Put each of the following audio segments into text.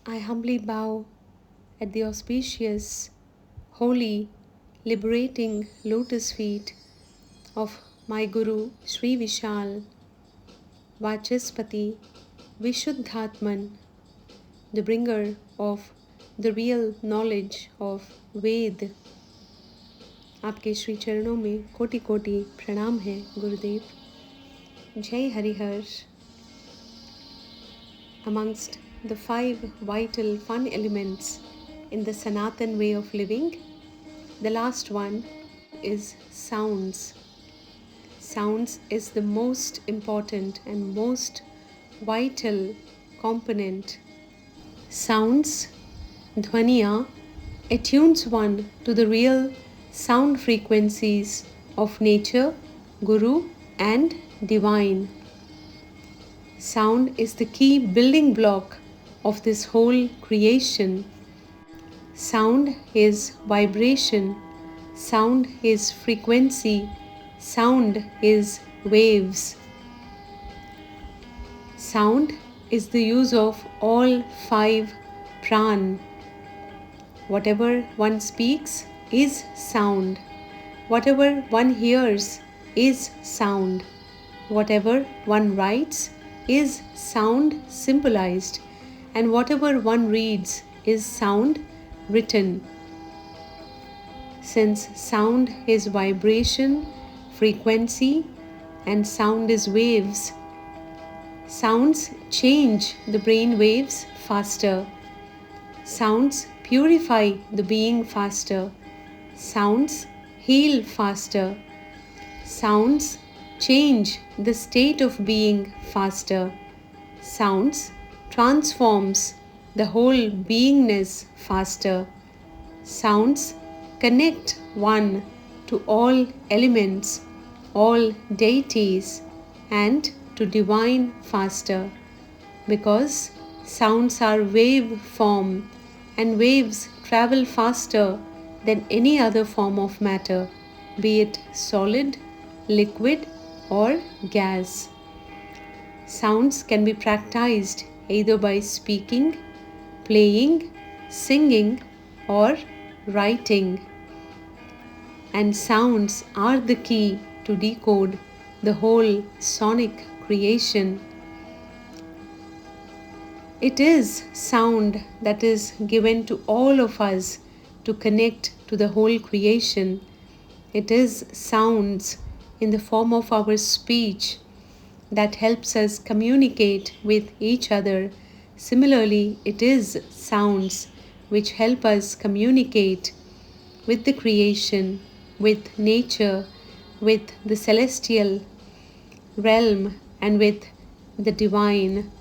I humbly bow at the auspicious, holy, liberating lotus feet of my Guru Sri Vishal, Vachaspati, Vishuddhatman, the bringer of the real knowledge of Ved. आपके श्री चरणों में कोटि कोटि प्रणाम है गुरुदेव. Jai Harihar. Amongst the 5 vital fun elements in the Sanatan way of living, the last one is sounds. Sounds is the most important and most vital component. Sounds, dhvaniya, attunes one to the real sound frequencies of nature, Guru and Divine. Sound is the key building block of this whole creation. Sound is vibration. Sound is frequency. Sound is waves. Sound is the use of all 5 pran. Whatever one speaks is sound. Whatever one hears is sound. Whatever one writes is sound symbolized, and whatever one reads is sound written. Since sound is vibration, frequency, and sound is waves, sounds change the brain waves faster. Sounds purify the being faster. Sounds heal faster. Sounds change the state of being faster. Sounds transforms the whole beingness faster. Sounds connect one to all elements, all deities, and to divine faster, because sounds are wave form, and waves travel faster than any other form of matter, be it solid, liquid, or gas. Sounds can be practiced either by speaking, playing, singing, or writing. And sounds are the key to decode the whole sonic creation. It is sound that is given to all of us to connect to the whole creation. It is sounds in the form of our speech that helps us communicate with each other. Similarly, it is sounds which help us communicate with the creation, with nature, with the celestial realm, and with the divine.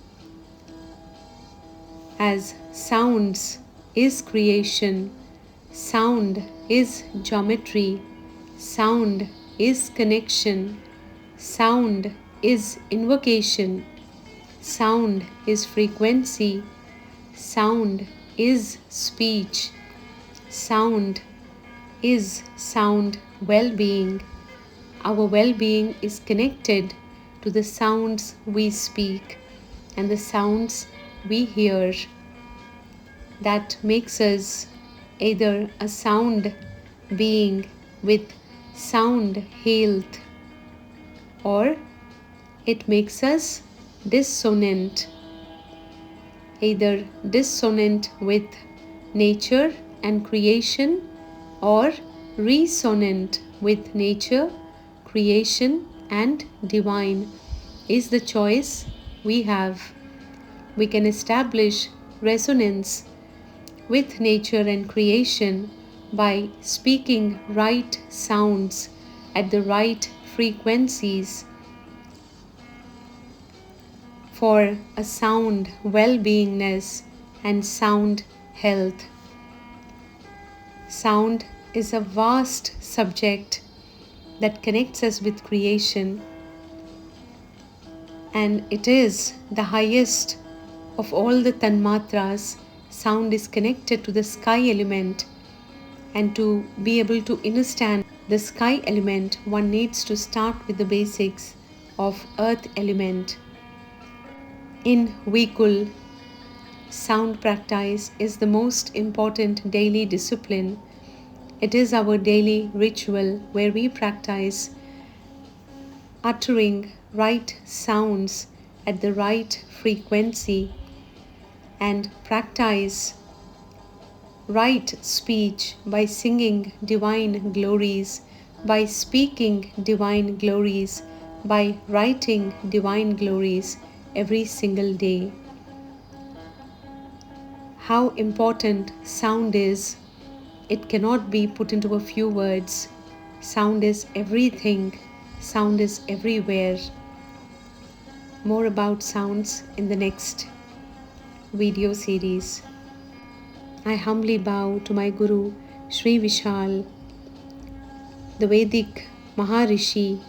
As sounds is creation, sound is geometry, sound is connection, sound is invocation, sound is frequency, sound is speech, sound is sound well-being. Our well-being is connected to the sounds we speak and the sounds we hear. That makes us either a sound being with sound health, or it makes us dissonant, either dissonant with nature and creation, or resonant with nature, creation, and divine. Is the choice we have. We can establish resonance with nature and creation by speaking right sounds at the right frequencies for a sound well-beingness and sound health. Sound is a vast subject that connects us with creation, and it is the highest of all the tanmatras. Sound is connected to the sky element, and to be able to understand the sky element, one needs to start with the basics of earth element. In Vkul, sound practice is the most important daily discipline. It is our daily ritual where we practice uttering right sounds at the right frequency and practice right speech by singing divine glories, by speaking divine glories, by writing divine glories every single day. How important sound is, it cannot be put into a few words. Sound is everything, sound is everywhere. More about sounds in the next video series. I humbly bow to my Guru, Sri Vishal, the Vedic Maharishi,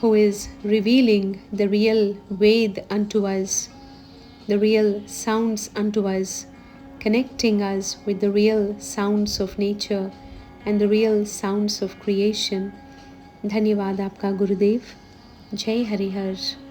who is revealing the real Ved unto us, the real sounds unto us, connecting us with the real sounds of nature and the real sounds of creation. धन्यवाद आपका गुरुदेव. जय हरिहर.